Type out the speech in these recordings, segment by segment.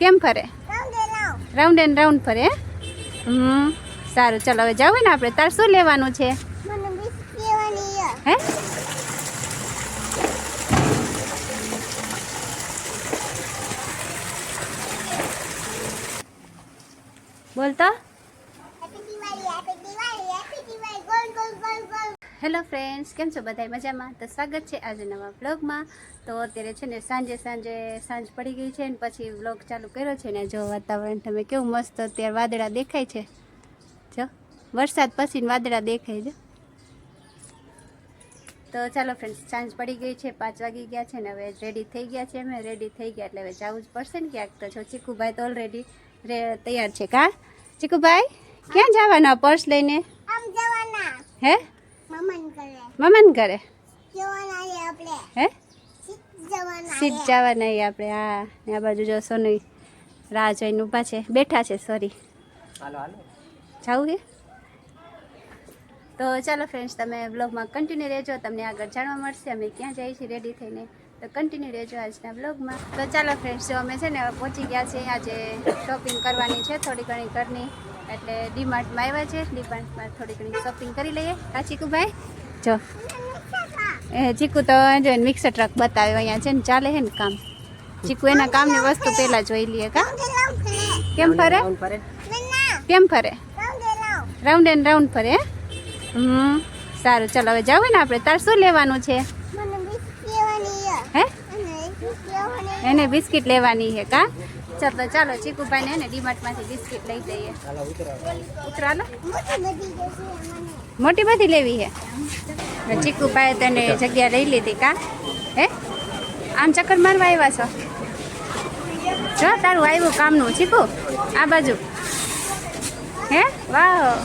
કેમ ફરે? Round and round ફરે. સારું, ચાલો હવે જાવ ને આપણે. તાર શું લેવાનું છે? હે? બોલ તો. હેલો ફ્રેન્ડ્સ, કેમ છો બધા? મજામાં? તો સ્વાગત છે આજે નવા બ્લોગમાં. તો અત્યારે છે ને સાંજ પડી ગઈ છે ને પછી બ્લોગ ચાલુ કર્યો છે ને. જો વાતાવરણ તમે કેવું મસ્ત અત્યારે વાદળા દેખાય છે. જો વરસાદ પછી વાદળા દેખાય છે. તો ચાલો ફ્રેન્ડ્સ, સાંજ પડી ગઈ છે, 5 વાગી ગયા છે ને હવે રેડી થઈ ગયા છે. અમે રેડી થઈ ગયા એટલે હવે જવું જ પડશે ને ક્યાંક. તો જો ચીકુભાઈ તો ઓલરેડી તૈયાર છે. કા ચીકુભાઈ, ક્યાં જવાના પર્સ લઈને? હે? મમન કરે હે? સીટ જવાના આપણે. હા, આ બાજુ જો સોનું રાહ જોઈને ઊભા છે, બેઠા છે. સોરી, જાવું કે? તો ચાલો ફ્રેન્ડ્સ, તમે બ્લોગમાં કન્ટિન્યુ રહેજો, તમને આગળ જાણવા મળશે અમે ક્યાં જઈએ છીએ રેડી થઈને. તો કન્ટિન્યુ રહેજો આજના બ્લોગમાં. તો ચાલો ફ્રેન્ડ્સ, જો અમે છે ને પહોંચી ગયા છીએ. આજે શોપિંગ કરવાની છે થોડી ઘણી ઘરની, એટલે ડીમાર્ટમાં આવ્યા છે. ડીમાર્ટમાં થોડી ઘણી શોપિંગ કરી લઈએ. હા ચીકુભાઈ, જો ચીકુ તો જો મિક્સર ટ્રક બતાવ્યો અહીંયા છે ને, ચાલે છે ને કામ. ચીકુ એના કામની વસ્તુ પહેલાં જોઈ લઈએ. કા કેમ ફરે? કેમ ફરે? રાઉન્ડ એન્ડ રાઉન્ડ ફરે. સારું, ચાલો હવે જાવ ને આપણે. તાર શું લેવાનું છે? હે? એને બિસ્કિટ લેવાની છે. કા ચાલો ચાલો ચીકુભાઈને એને ડીમાર્ટમાંથી બિસ્કિટ લઈ જઈએ. ઉતરાલો, મોટી બધી લેવી છે. ચીકુભાઈ તને જગ્યા લઈ લીધી. કા હે? આમ ચક્કર મારવા આવ્યા છો? જો તારું આવ્યું કામનું ચીકુ, આ બાજુ. હે? વાહ.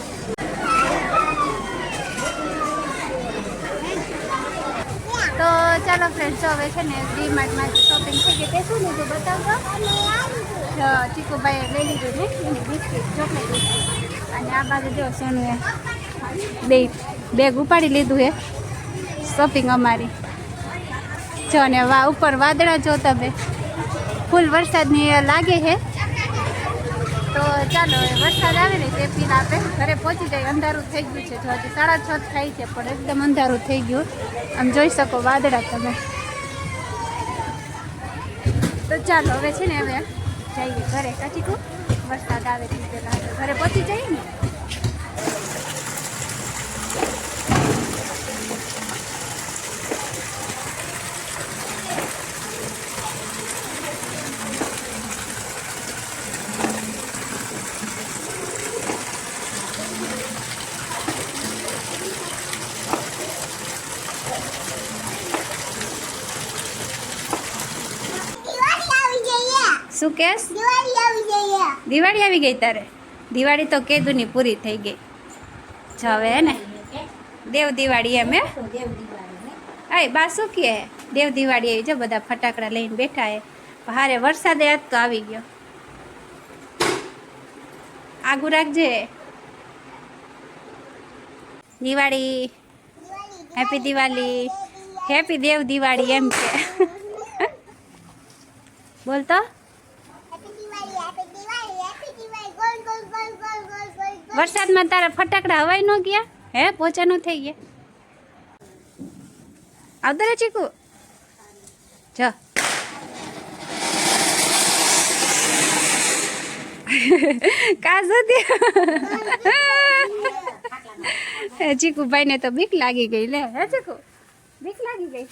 તો ચાલો ફ્રેન્ડ્સ, હવે છે ને ડીમાર્ટમાં શોપિંગ થઈ ગઈ. તે શું લીધું બતાવજો. ચીકુભાઈએ લઈ લીધું ને એની બિસ્કિટ, ચોકલેટ બિસ્કિટ. અને આ બાજુ જો સોનુએ બેગ ઉપાડી લીધું છે શોપિંગ અમારી. જો ને ઉપર વાદળા જો તમે, ફૂલ વરસાદની લાગે છે. તો ચાલો વરસાદ આવે ને તે પહેલાં આપણે ઘરે પહોંચી જાય. અંધારું થઈ ગયું છે, જો હજી 6:30 થાય છે પણ એકદમ અંધારું થઈ ગયું. આમ જોઈ શકો વાદળા તમે. તો ચાલો હવે છે ને હવે જઈએ ઘરે. કાચીકુ વરસાદ આવે તે પહેલાં ઘરે પહોંચી જઈએ ને. શું કેસ? દિવાળી આવી ગઈ તારે? દિવાળી તો કેદુની પૂરી થઈ ગઈ. જો હવે હે ને દેવ દિવાળી એમ. હે આય બા શું કહે? દેવ દિવાળી આવી. જો બધા ફટાકડા લઈને બેઠા હે. હારે વરસાદે આજ તો આવી ગયો. આગું રાખજે. દિવાળી, હેપી દિવાળી, હેપી દેવ દિવાળી એમ છે. બોલ તો. વરસાદમાં તારા ફટાકડા હવાઈ ન ગયા? હે પોચાનું થઈ ગયા? આવતો રે ચીકુ. જો કા સુધી ચીકુભાઈ ને તો બીક લાગી ગઈ. લે હે ચીકુ, બીક લાગી ગઈ.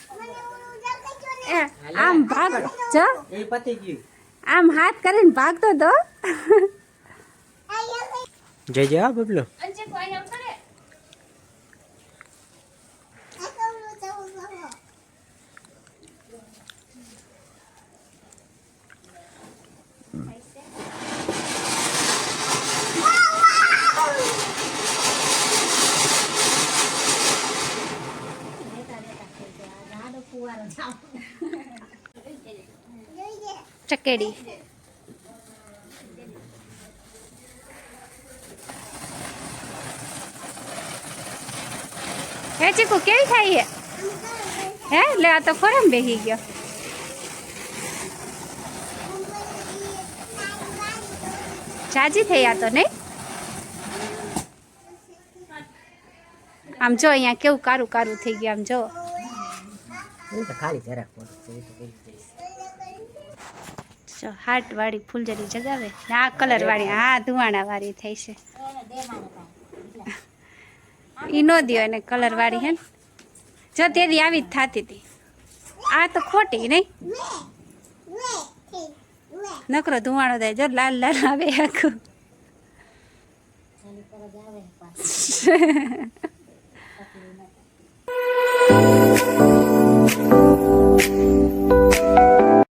આમ ભાગ જો, આમ હાથ કરીને ભાગતો તો. જય જય બબલો. ચકેડી હે ચીકુ કેવી થાય હે? લે આ તો ખોરામ બેસી ગયો. જાજી થઈ આ તો નહીં. આમ જો અહીંયા કેવું કારું કારું થઈ ગયું આમ જો. ખાલી જરાક જો હાર્ટ વાળી ફૂલજરી જગાવે ને આ કલર વાળી હા ધુવાણા વાળી થઈ છે. ઈ નો દ્યો એને કલર વાળી હે ને. જો તેદી આવી જ થતી હતી. આ તો ખોટી નહીં. નકરો ધુવાણો થાય જો લાલ લાલ આવે આખું.